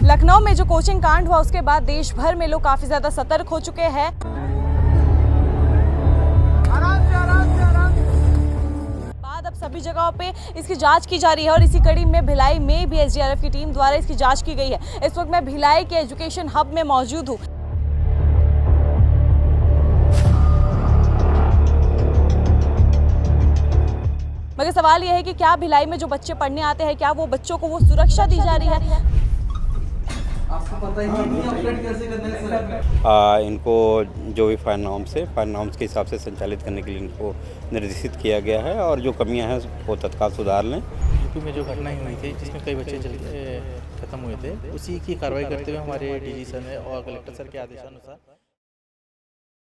लखनऊ में जो कोचिंग कांड हुआ उसके बाद देश भर में लोग काफी ज्यादा सतर्क हो चुके हैं। बाद अब सभी जगहों पे इसकी जांच की जा रही है और इसी कड़ी में भिलाई में भी एसडीआरएफ की टीम द्वारा इसकी जांच की गई है। इस वक्त मैं भिलाई के एजुकेशन हब में मौजूद हूँ। मगर सवाल यह है कि क्या भिलाई में जो बच्चे पढ़ने आते हैं, क्या वो बच्चों को वो सुरक्षा दी जा रही है? आपको पता ही नहीं ऑपरेट कैसे करना है। इनको जो भी फायर नॉर्म्स के हिसाब से संचालित करने के लिए इनको निर्देशित किया गया है और जो कमियां हैं वो तत्काल सुधार लें। यूपी में जो घटना हुई थी जिसमें कई बच्चे खत्म हुए थे, उसी की कार्रवाई करते हुए हमारे डीजी सर ने और कलेक्टर सर के आदेशानुसार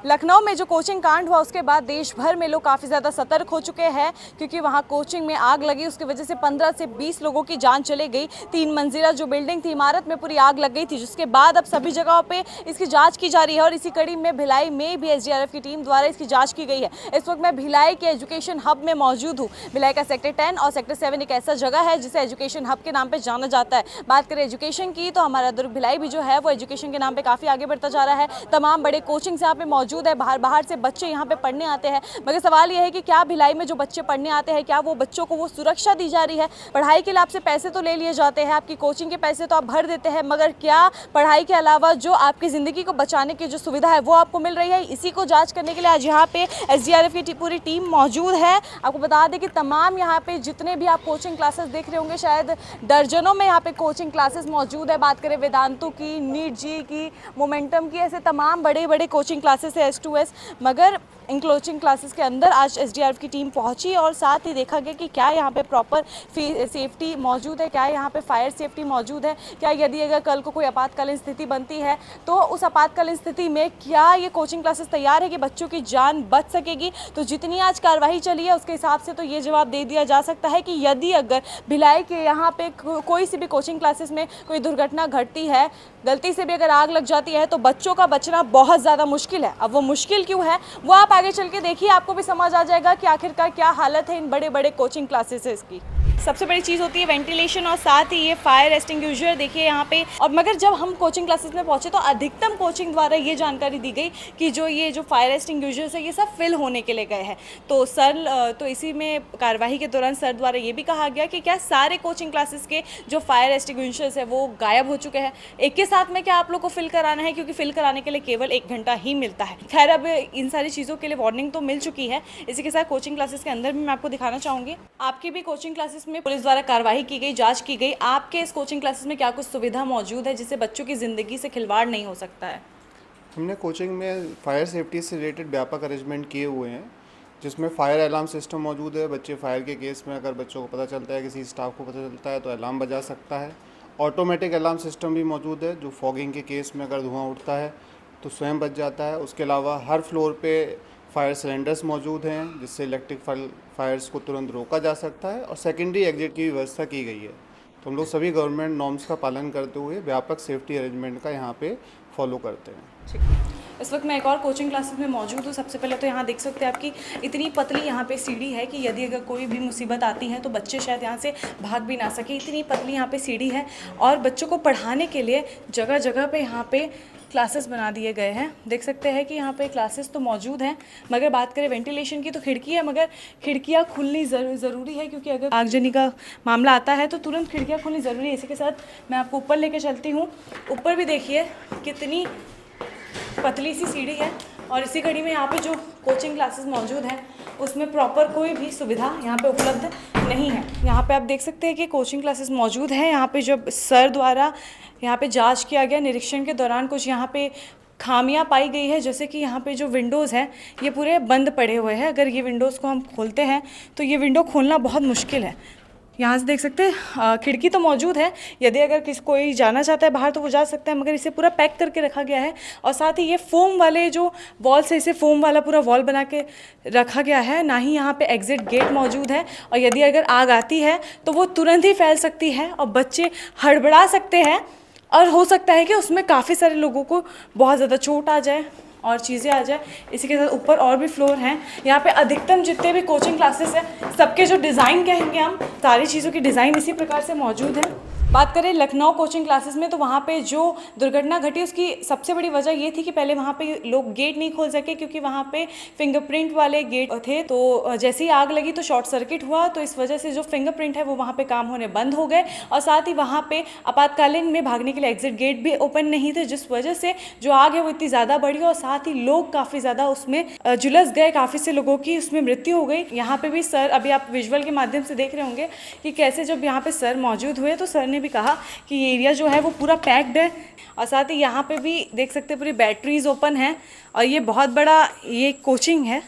लखनऊ में जो कोचिंग कांड हुआ उसके बाद देश भर में लोग काफ़ी ज़्यादा सतर्क हो चुके हैं, क्योंकि वहां कोचिंग में आग लगी। उसकी वजह से 15 से 20 लोगों की जान चली गई। 3 मंजिला जो बिल्डिंग थी, इमारत में पूरी आग लग गई थी, जिसके बाद अब सभी जगहों पे इसकी जांच की जा रही है और इसी कड़ी में भिलाई में भी एसडीआरएफ की टीम द्वारा इसकी जाँच की गई है। इस वक्त मैं भिलाई के एजुकेशन हब में मौजूद हूँ। भिलाई का सेक्टर 10 और सेक्टर 7 एक ऐसा जगह है जिसे एजुकेशन हब के नाम पर जाना जाता है। बात करें एजुकेशन की तो हमारा दुर्ग भिलाई भी जो है वो एजुकेशन के नाम पर काफ़ी आगे बढ़ता जा रहा है। तमाम बड़े कोचिंग्स यहाँ पे मौजूद है, बाहर से बच्चे यहाँ पे पढ़ने आते हैं। मगर सवाल यह है कि क्या भिलाई में जो बच्चे पढ़ने आते हैं, क्या वो बच्चों को वो सुरक्षा दी जा रही है? पढ़ाई के लिए आपसे पैसे तो ले लिए जाते हैं, आपकी कोचिंग के पैसे तो आप भर देते हैं, मगर क्या पढ़ाई के अलावा जो आपकी ज़िंदगी को बचाने की जो सुविधा है वो आपको मिल रही है? इसी को जांच करने के लिए आज यहाँ पे एसडीआरएफ की पूरी टीम मौजूद है। आपको बता दें कि तमाम यहाँ पे जितने भी आप कोचिंग क्लासेस देख रहे होंगे, शायद दर्जनों में यहाँ पे कोचिंग क्लासेस मौजूद है। बात करें वेदांतु की, नीट जी की, मोमेंटम की, ऐसे तमाम बड़े बड़े कोचिंग क्लासेस है, S2S। मगर इन कोचिंग क्लासेस के अंदर आज एसडीआरएफ की टीम पहुंची और साथ ही देखा गया कि क्या यहाँ पे प्रॉपर सेफ्टी मौजूद है, क्या यहाँ पे फायर सेफ्टी मौजूद है, क्या यदि अगर कल को कोई आपातकालीन स्थिति बनती है तो उस आपातकालीन स्थिति में क्या ये कोचिंग क्लासेस तैयार है कि बच्चों की जान बच सकेगी। तो जितनी आज कार्रवाई चली है उसके हिसाब से तो ये जवाब दे दिया जा सकता है कि यदि अगर भिलाई के यहाँ पे कोई सी भी कोचिंग क्लासेस में कोई दुर्घटना घटती है, गलती से भी अगर आग लग जाती है, तो बच्चों का बचना बहुत ज़्यादा मुश्किल है। अब वो मुश्किल क्यों है वो आप आगे चल के देखिए, आपको भी समझ आ जाएगा कि आखिरकार क्या हालत है इन बड़े बड़े कोचिंग क्लासेस की। सबसे बड़ी चीज़ होती है वेंटिलेशन और साथ ही ये फायर एक्सटिंग्विशर देखिए यहाँ पे। और मगर जब हम कोचिंग क्लासेस में पहुँचे तो अधिकतम कोचिंग द्वारा ये जानकारी दी गई कि ये जो फायर एक्सटिंग्विशर्स है ये सब फिल होने के लिए गए हैं। तो इसी में कार्रवाई के दौरान सर द्वारा ये भी कहा गया कि क्या सारे कोचिंग क्लासेस के जो फायर एक्सटिंग्विशर्स है वो गायब हो चुके हैं। एक के साथ में क्या आप लोग को फिल कराना है, क्योंकि फिल कराने के लिए केवल 1 घंटा ही मिलता है। खैर, अब इन सारी चीज़ों के लिए वार्निंग तो मिल चुकी है। इसी के साथ कोचिंग क्लासेस के अंदर भी मैं आपको दिखाना चाहूँगी। आपकी भी कोचिंग क्लासेस में पुलिस द्वारा कार्रवाई की गई, जांच की गई। आपके इस कोचिंग क्लासेस में क्या कुछ सुविधा मौजूद है जिससे बच्चों की ज़िंदगी से खिलवाड़ नहीं हो सकता है? हमने कोचिंग में फायर सेफ्टी से रिलेटेड व्यापक अरेंजमेंट किए हुए हैं, जिसमें फायर अलार्म सिस्टम मौजूद है। बच्चे फायर के केस में अगर बच्चों को पता चलता है, किसी स्टाफ को पता चलता है तो अलार्म बजा सकता है। ऑटोमेटिक अलार्म सिस्टम भी मौजूद है, जो फॉगिंग के केस में अगर धुआं उठता है तो स्वयं बच जाता है। उसके अलावा हर फ्लोर पे फायर सिलेंडर्स मौजूद हैं, जिससे इलेक्ट्रिक फायर्स को तुरंत रोका जा सकता है और सेकेंडरी एग्जिट की व्यवस्था की गई है। तो हम लोग सभी गवर्नमेंट नॉर्म्स का पालन करते हुए व्यापक सेफ्टी अरेंजमेंट का यहाँ पे फॉलो करते हैं। ठीक। इस वक्त मैं एक और कोचिंग क्लासेस में मौजूद हूँ। सबसे पहले तो यहाँ देख सकते हैं आपकी इतनी पतली यहाँ पे सीढ़ी है कि यदि अगर कोई भी मुसीबत आती है तो बच्चे शायद यहाँ से भाग भी ना सके। इतनी पतली यहाँ पे सीढ़ी है और बच्चों को पढ़ाने के लिए जगह जगह पे यहाँ पे क्लासेस बना दिए गए हैं। देख सकते हैं कि यहाँ पे क्लासेस तो मौजूद हैं, मगर बात करें वेंटिलेशन की तो खिड़की है, मगर खिड़कियाँ खुलनी ज़रूरी है, क्योंकि अगर आगजनी का मामला आता है तो तुरंत खिड़कियाँ खुलनी ज़रूरी है। इसी के साथ मैं आपको ऊपर लेके चलती हूँ। ऊपर भी देखिए कितनी पतली सी सीढ़ी है और इसी कड़ी में यहाँ पे जो कोचिंग क्लासेस मौजूद हैं उसमें प्रॉपर कोई भी सुविधा यहाँ पे उपलब्ध नहीं है। यहाँ पे आप देख सकते हैं कि कोचिंग क्लासेस मौजूद हैं। यहाँ पे जब सर द्वारा यहाँ पे जांच किया गया, निरीक्षण के दौरान कुछ यहाँ पे खामियां पाई गई है, जैसे कि यहाँ पे जो विंडोज़ हैं ये पूरे बंद पड़े हुए हैं। अगर ये विंडोज़ को हम खोलते हैं तो ये विंडो खोलना बहुत मुश्किल है। यहाँ से देख सकते हैं खिड़की तो मौजूद है, यदि अगर कोई जाना चाहता है बाहर तो वो जा सकता है, मगर इसे पूरा पैक करके रखा गया है। और साथ ही ये फोम वाले जो वॉल्स है, इसे फोम वाला पूरा वॉल बना के रखा गया है। ना ही यहाँ पे एग्जिट गेट मौजूद है और यदि अगर आग आती है तो वो तुरंत ही फैल सकती है और बच्चे हड़बड़ा सकते हैं और हो सकता है कि उसमें काफ़ी सारे लोगों को बहुत ज़्यादा चोट आ जाए और चीज़ें आ जाए। इसी के साथ ऊपर और भी फ्लोर हैं। यहाँ पे अधिकतम जितने भी कोचिंग क्लासेस हैं सबके जो डिज़ाइन कहेंगे हम, सारी चीज़ों की डिज़ाइन इसी प्रकार से मौजूद है। बात करें लखनऊ कोचिंग क्लासेस में, तो वहाँ पे जो दुर्घटना घटी उसकी सबसे बड़ी वजह ये थी कि पहले वहाँ पे लोग गेट नहीं खोल सके क्योंकि वहाँ पे फिंगरप्रिंट वाले गेट थे। तो जैसे ही आग लगी तो शॉर्ट सर्किट हुआ, तो इस वजह से जो फिंगरप्रिंट है वो वहाँ पे काम होने बंद हो गए और साथ ही वहाँ पे आपातकालीन में भागने के लिए एग्जिट गेट भी ओपन नहीं थे, जिस वजह से जो आग है वो इतनी ज़्यादा बढ़ी और साथ ही लोग काफ़ी ज़्यादा उसमें झुलस गए, काफ़ी से लोगों की उसमें मृत्यु हो गई। यहाँ पे भी सर, अभी आप विजुअल के माध्यम से देख रहे होंगे कि कैसे जब यहाँ पे सर मौजूद हुए तो सर ने भी कहा कि ये एरिया जो है वो पूरा पैक्ड है और साथ ही यहाँ पे भी देख सकते हैं पूरी बैटरीज ओपन है और ये बहुत बड़ा ये कोचिंग है,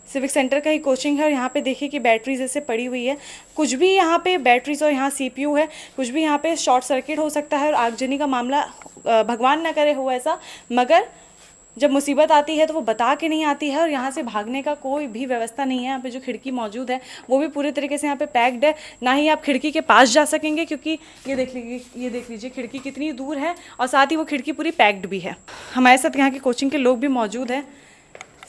सिविक सेंटर का ही कोचिंग है और यहाँ पे देखिए कि बैटरीज ऐसे पड़ी हुई है। कुछ भी यहाँ पे बैटरीज और यहाँ सीपीयू है, कुछ भी यहाँ पे शॉर्ट सर्किट हो सकता है और आगजनी का मामला भगवान ना करे हो ऐसा, मगर जब मुसीबत आती है तो वो बता के नहीं आती है और यहाँ से भागने का कोई भी व्यवस्था नहीं है। यहाँ पे जो खिड़की मौजूद है वो भी पूरे तरीके से यहाँ पे पैक्ड है, ना ही आप खिड़की के पास जा सकेंगे क्योंकि ये देख लीजिए खिड़की कितनी दूर है और साथ ही वो खिड़की पूरी पैक्ड भी है। हमारे साथ यहाँ के कोचिंग के लोग भी मौजूद हैं।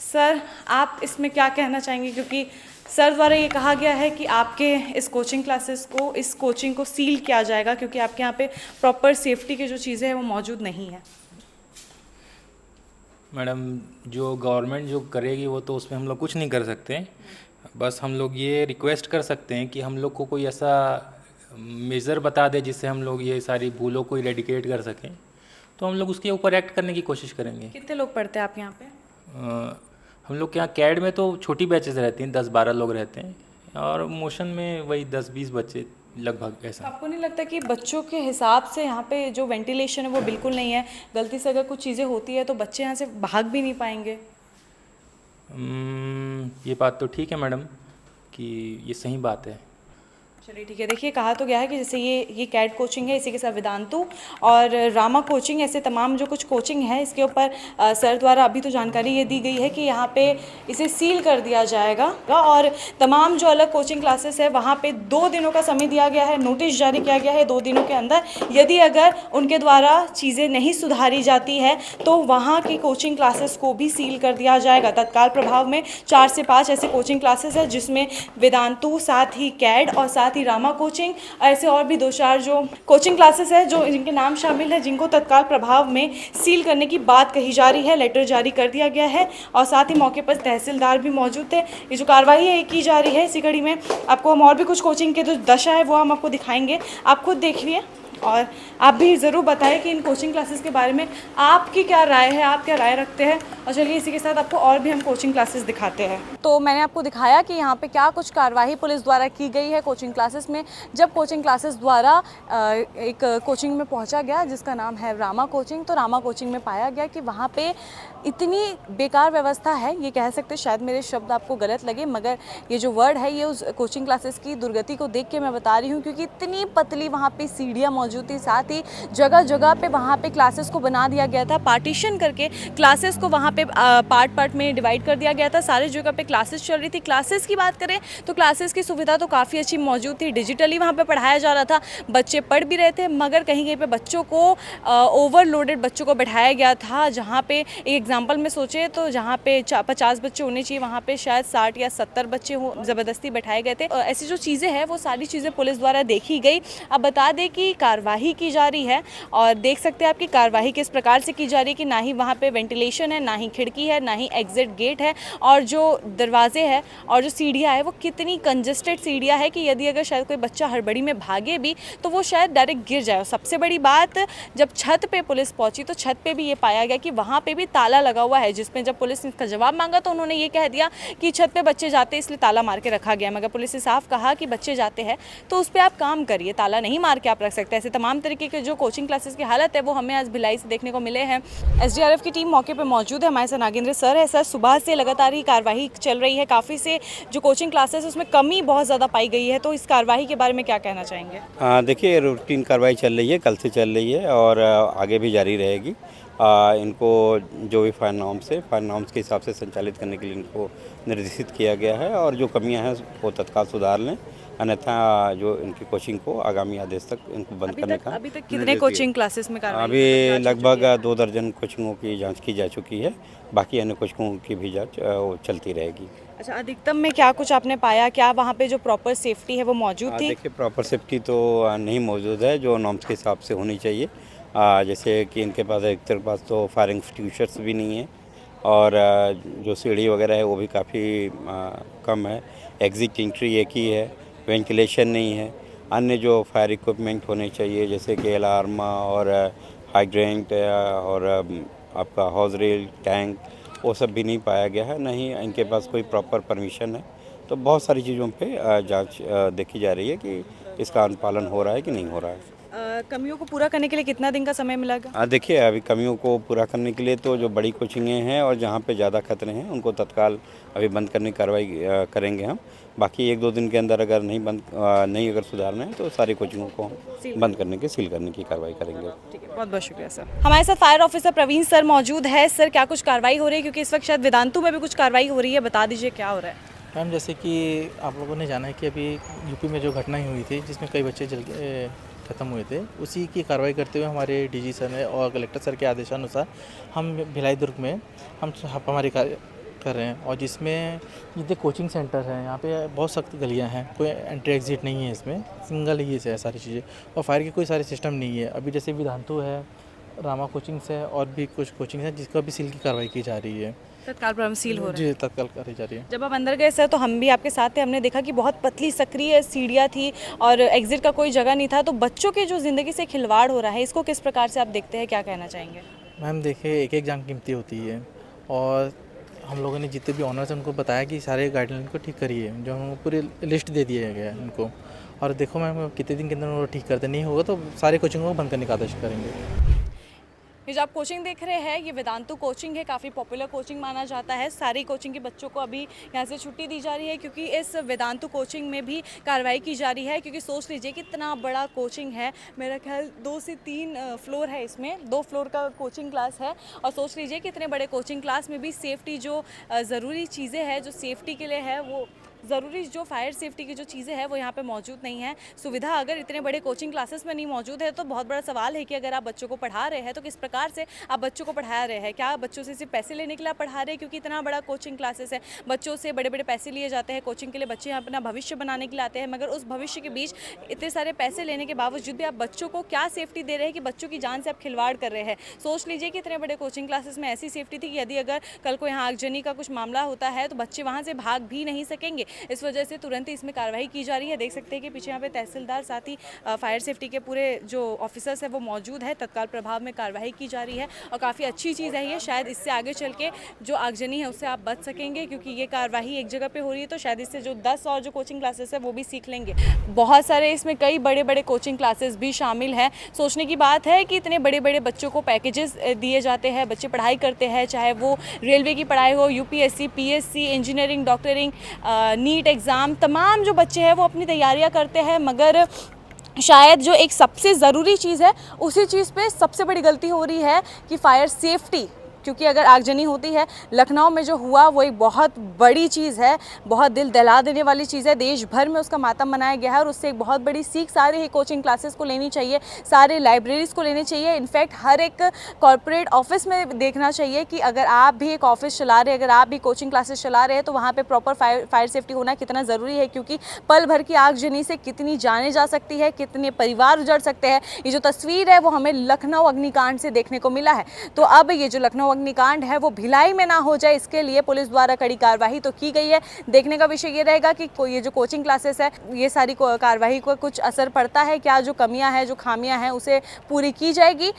सर, आप इसमें क्या कहना चाहेंगे, क्योंकि सर द्वारा ये कहा गया है कि आपके इस कोचिंग क्लासेस को, इस कोचिंग को सील किया जाएगा क्योंकि आपके यहाँ पे प्रॉपर सेफ्टी की जो चीज़ें हैं वो मौजूद नहीं है। मैडम, जो गवर्नमेंट जो करेगी वो तो उसमें हम लोग कुछ नहीं कर सकते, बस हम लोग ये रिक्वेस्ट कर सकते हैं कि हम लोग को कोई ऐसा मेज़र बता दे जिससे हम लोग ये सारी भूलों को इरेडिकेट कर सकें, तो हम लोग उसके ऊपर एक्ट करने की कोशिश करेंगे। कितने लोग पढ़ते हैं आप यहाँ पे? हम लोग के यहाँ कैड में तो छोटी बैचेस रहती हैं, 10-12 लोग रहते हैं और मोशन में वही 10-20 बच्चे लगभग ऐसा। आपको नहीं लगता कि बच्चों के हिसाब से यहाँ पे जो वेंटिलेशन है वो बिल्कुल नहीं है? गलती से अगर कुछ चीज़ें होती है तो बच्चे यहाँ से भाग भी नहीं पाएंगे। ये बात तो ठीक है मैडम कि ये सही बात है। चलिए ठीक है। देखिए, कहा तो गया है कि जैसे ये कैड कोचिंग है, इसी के साथ वेदांतु और रामा कोचिंग, ऐसे तमाम जो कुछ कोचिंग है इसके ऊपर सर द्वारा अभी तो जानकारी ये दी गई है कि यहाँ पे इसे सील कर दिया जाएगा और तमाम जो अलग कोचिंग क्लासेस है वहाँ पे 2 दिनों का समय दिया गया है, नोटिस जारी किया गया है। 2 दिनों के अंदर यदि अगर उनके द्वारा चीज़ें नहीं सुधारी जाती है तो वहाँ की कोचिंग क्लासेस को भी सील कर दिया जाएगा। तत्काल प्रभाव में 4 से 5 ऐसे कोचिंग क्लासेस है जिसमें वेदांतु, साथ ही कैड और साथ ही रामा कोचिंग, ऐसे और भी 2-4 जो कोचिंग क्लासेस है जो जिनके नाम शामिल है, जिनको तत्काल प्रभाव में सील करने की बात कही जा रही है। लेटर जारी कर दिया गया है और साथ ही मौके पर तहसीलदार भी मौजूद थे। ये जो कार्रवाई है की जा रही है, इसी कड़ी में आपको हम और भी कुछ कोचिंग के जो दशा है वो हम आपको दिखाएंगे, आप खुद देखिए और आप भी ज़रूर बताएं कि इन कोचिंग क्लासेस के बारे में आपकी क्या राय है, आप क्या राय रखते हैं। और चलिए इसी के साथ आपको और भी हम कोचिंग क्लासेस दिखाते हैं। तो मैंने आपको दिखाया कि यहाँ पे क्या कुछ कार्यवाही पुलिस द्वारा की गई है कोचिंग क्लासेस में। जब कोचिंग क्लासेस द्वारा एक कोचिंग में पहुँचा गया जिसका नाम है रामा कोचिंग, तो रामा कोचिंग में पाया गया कि वहाँ पे इतनी बेकार व्यवस्था है, ये कह सकते, शायद मेरे शब्द आपको गलत लगे मगर ये जो वर्ड है ये उस कोचिंग क्लासेस की दुर्गति को देख के मैं बता रही हूँ, क्योंकि इतनी पतली वहाँ पे सीढ़ियाँ मौजूद थी, साथ ही जगह जगह पे वहाँ पे क्लासेस को बना दिया गया था, पार्टीशन करके क्लासेस को वहाँ पे पार्ट में डिवाइड कर दिया गया था। सारी जगह पे क्लासेस चल रही थी। क्लासेस की बात करें तो क्लासेस की सुविधा तो काफ़ी अच्छी मौजूद थी, डिजिटली वहाँ पे पढ़ाया जा रहा था, बच्चे पढ़ भी रहे थे, मगर कहीं कहीं पे बच्चों को ओवरलोडेड बच्चों को बैठाया गया था। जहाँ पे एक एग्जाम्पल में सोचे तो जहाँ पे 50 बच्चे होने चाहिए वहाँ पे शायद 60 या 70 बच्चे हो ज़बरदस्ती बैठाए गए थे। ऐसी जो चीज़ें हैं वो सारी चीज़ें पुलिस द्वारा देखी गई। अब बता दें कि कार्रवाई की जा रही है और देख सकते हैं आपकी कार्रवाई किस प्रकार से की जा रही है कि ना ही वहाँ पे वेंटिलेशन है, ना ही खिड़की है, ना ही एग्जिट गेट है और जो दरवाजे हैं और जो सीढ़ियाँ है वो कितनी कंजेस्टेड सीढ़ियाँ है कि यदि अगर शायद कोई बच्चा हड़बड़ी में भागे भी तो वो शायद डायरेक्ट गिर जाए। सबसे बड़ी बात, जब छत पे पुलिस पहुंची तो छत पे भी ये पाया गया कि वहाँ पे भी ताला लगा हुआ है, जिसमें जब पुलिस ने इसका जवाब मांगा तो उन्होंने ये कह दिया कि छत पे बच्चे जाते इसलिए ताला मार के रखा गया। मगर पुलिस ने साफ कहा कि बच्चे जाते हैं तो उस पर आप काम करिए, ताला नहीं मार के आप रख सकते। ऐसे तमाम तरीके के जो कोचिंग क्लासेस की हालत है वो हमें आज भिलाई से देखने को मिले हैं। SDRF की टीम मौके पर मौजूद है, हमारे साथ नागेंद्र सर है। सर, सुबह से लगातार ही कार्रवाई चल रही है, काफ़ी से जो कोचिंग क्लासेस उसमें कमी बहुत ज़्यादा पाई गई है, तो इस कार्रवाई के बारे में क्या कहना चाहेंगे? देखिए, रूटीन कार्रवाई चल रही है, कल से चल रही है और आगे भी जारी रहेगी। इनको जो भी फायर नॉर्म्स के हिसाब से संचालित करने के लिए इनको निर्देशित किया गया है और जो कमियां हैं वो तत्काल सुधार लें, अन्यथा जो इनकी कोचिंग को आगामी आदेश तक इनको बंद करने का। अभी तक कितने कोचिंग क्लासेस में कार्रवाई? अभी लगभग 2 दर्जन कोचिंगों की जांच की जा चुकी है, बाकी अन्य कोचिंगों की भी जांच वो चलती रहेगी। अच्छा, अधिकतम में क्या कुछ आपने पाया, क्या वहाँ पे जो प्रॉपर सेफ्टी है वो मौजूद थी? देखिए प्रॉपर सेफ्टी तो नहीं मौजूद है जो नॉर्म्स के हिसाब से होनी चाहिए। जैसे कि इनके पास एक तरह पास तो फायरिंग एक्सटिंग्विशर्स भी नहीं है और जो सीढ़ी वगैरह है वो भी काफ़ी कम है। एग्जिट एंट्री एक ही है, वेंटिलेशन नहीं है। अन्य जो फायर इक्विपमेंट होने चाहिए जैसे कि अलार्म और हाइड्रेंट और आपका हॉज रेल टैंक वो सब भी नहीं पाया गया है, नहीं इनके पास कोई प्रॉपर परमिशन है। तो बहुत सारी चीज़ों पे जांच देखी जा रही है कि इसका अनुपालन हो रहा है कि नहीं हो रहा है। कमियों को पूरा करने के लिए कितना दिन का समय मिलेगा? देखिए अभी कमियों को पूरा करने के लिए तो जो बड़ी कोचिंगें हैं और जहाँ पे ज़्यादा खतरे हैं उनको तत्काल अभी बंद करने की कार्रवाई करेंगे हम। बाकी 1-2 दिन के अंदर अगर नहीं अगर सुधारना है तो सारी कोचिंगों को हम बंद करने की सील करने की कार्रवाई करेंगे। ठीक है, बहुत बहुत शुक्रिया सर। हमारे साथ फायर ऑफिसर प्रवीण सर मौजूद है। सर, क्या कुछ कार्रवाई हो रही है, क्योंकि इस वक्त शायद वेदांतु में भी कुछ कार्रवाई हो रही है, बता दीजिए क्या हो रहा है। मैम, जैसे कि आप लोगों ने जाना है कि अभी यूपी में जो घटनाएं हुई थी जिसमें कई बच्चे जल के ख़त्म हुए थे, उसी की कार्रवाई करते हुए हमारे डीजी सर ने और कलेक्टर सर के आदेशानुसार हम भिलाई दुर्ग में हम छापामारी कार्य कर रहे हैं। और जिसमें जितने कोचिंग सेंटर हैं यहाँ पे बहुत सख्त गलियाँ हैं, कोई एंट्री एग्जिट नहीं है, इसमें सिंगल ही है सारी चीज़ें और फायर के कोई सारे सिस्टम नहीं है। अभी जैसे वेदांतु है, रामा कोचिंग्स है और भी कुछ कोचिंग है जिसका भी सील की कार्रवाई की जा रही है। तत्काल प्रभाव सील हो रहा है? जी, तत्काल करी जा रही है। जब आप अंदर गए सर तो हम भी आपके साथ थे, हमने देखा कि बहुत पतली सक्रिय सीढ़ियाँ थी और एग्जिट का कोई जगह नहीं था। तो बच्चों की जो ज़िंदगी से खिलवाड़ हो रहा है, इसको किस प्रकार से आप देखते हैं, क्या कहना चाहेंगे? मैम देखिए, एक एक जान कीमती होती है और हम लोगों ने जितने भी ऑनर्स हैं उनको बताया कि सारे गाइडलाइन को ठीक करिए, जो हम पूरी लिस्ट दे दिया गया है उनको। और देखो मैम, कितने दिन के अंदर वो ठीक करते नहीं होगा तो सारे कोचिंगों को बंद करने का आदेश करेंगे। ये जो आप कोचिंग देख रहे हैं ये वेदांतु कोचिंग है, काफ़ी पॉपुलर कोचिंग माना जाता है। सारी कोचिंग के बच्चों को अभी यहाँ से छुट्टी दी जा रही है क्योंकि इस वेदांतु कोचिंग में भी कार्रवाई की जा रही है। क्योंकि सोच लीजिए कितना बड़ा कोचिंग है, मेरा ख्याल 2 से 3 फ्लोर है, इसमें 2 फ्लोर का कोचिंग क्लास है। और सोच लीजिए कि इतने बड़े कोचिंग क्लास में भी सेफ्टी जो ज़रूरी चीज़ें हैं, जो सेफ्टी के लिए है, वो ज़रूरी जो फायर सेफ्टी की जो चीज़ें हैं वो यहाँ पे मौजूद नहीं है। सुविधा अगर इतने बड़े कोचिंग क्लासेस में नहीं मौजूद है तो बहुत बड़ा सवाल है कि अगर आप बच्चों को पढ़ा रहे हैं तो किस प्रकार से आप बच्चों को पढ़ा रहे हैं। क्या बच्चों से सिर्फ पैसे लेने के लिए आप पढ़ा रहे हैं? क्योंकि इतना बड़ा कोचिंग क्लासेस है, बच्चों से बड़े बड़े पैसे लिए जाते हैं कोचिंग के लिए, बच्चे यहाँ अपना भविष्य बनाने के लिए आते हैं। मगर उस भविष्य के बीच इतने सारे पैसे लेने के बावजूद भी आप बच्चों को क्या सेफ्टी दे रहे हैं कि बच्चों की जान से आप खिलवाड़ कर रहे हैं। सोच लीजिए कि इतने बड़े कोचिंग क्लासेस में ऐसी सेफ्टी थी कि यदि अगर कल को यहाँ आगजनी का कुछ मामला होता है तो बच्चे वहाँ से भाग भी नहीं सकेंगे। इस वजह से तुरंत ही इसमें कार्रवाई की जा रही है। देख सकते हैं कि पीछे यहाँ पे तहसीलदार साथ ही फायर सेफ्टी के पूरे जो ऑफिसर्स है वो मौजूद है। तत्काल प्रभाव में कार्रवाई की जा रही है और काफ़ी अच्छी चीज़ है ये। शायद इससे आगे चल के जो आगजनी है उससे आप बच सकेंगे, क्योंकि ये कार्रवाई एक जगह पे हो रही है तो शायद इससे जो 10 और जो कोचिंग क्लासेस है वो भी सीख लेंगे। बहुत सारे इसमें कई बड़े बड़े कोचिंग क्लासेस भी शामिल हैं। सोचने की बात है कि इतने बड़े बड़े बच्चों को पैकेजेस दिए जाते हैं, बच्चे पढ़ाई करते हैं, चाहे वो रेलवे की पढ़ाई हो, UPSC, PSC, engineering, doctoring, NEET exam, तमाम जो बच्चे हैं वो अपनी तैयारियां करते हैं। मगर शायद जो एक सबसे ज़रूरी चीज़ है उसी चीज़ पे सबसे बड़ी गलती हो रही है कि फायर सेफ्टी। क्योंकि अगर आगजनी होती है, लखनऊ में जो हुआ वो एक बहुत बड़ी चीज़ है, बहुत दिल दहला देने वाली चीज़ है। देश भर में उसका मातम मनाया गया है और उससे एक बहुत बड़ी सीख सारे ही कोचिंग क्लासेस को लेनी चाहिए, सारे लाइब्रेरीज़ को लेनी चाहिए। इनफैक्ट हर एक कॉर्पोरेट ऑफिस में देखना चाहिए कि अगर आप भी एक ऑफिस चला रहे हैं, अगर आप भी कोचिंग क्लासेस चला रहे हैं तो वहाँ पर प्रॉपर फायर सेफ्टी होना कितना ज़रूरी है। क्योंकि पल भर की आगजनी से कितनी जाने जा सकती है, कितने परिवार उजड़ सकते हैं। ये जो तस्वीर है वो हमें लखनऊ अग्निकांड से देखने को मिला है। तो अब ये जो लखनऊ अग्निकांड है वो भिलाई में ना हो जाए, इसके लिए पुलिस द्वारा कड़ी कार्रवाई तो की गई है। देखने का विषय ये रहेगा कि ये जो कोचिंग क्लासेस है ये सारी कार्रवाई को कुछ असर पड़ता है क्या, जो कमियां हैं, जो खामियां हैं उसे पूरी की जाएगी,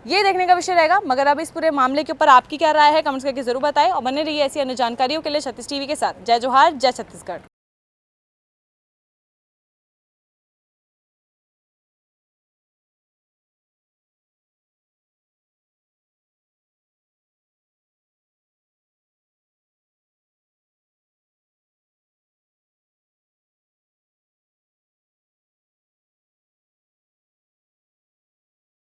ये देखने का विषय रहेगा। मगर अब इस पूरे मामले के ऊपर आपकी क्या राय है कमेंट्स करके जरूर बताएं और बने रहिए ऐसी अन्य जानकारियों के लिए छत्तीस टीवी के साथ। जय जोहार, जय छत्तीसगढ़।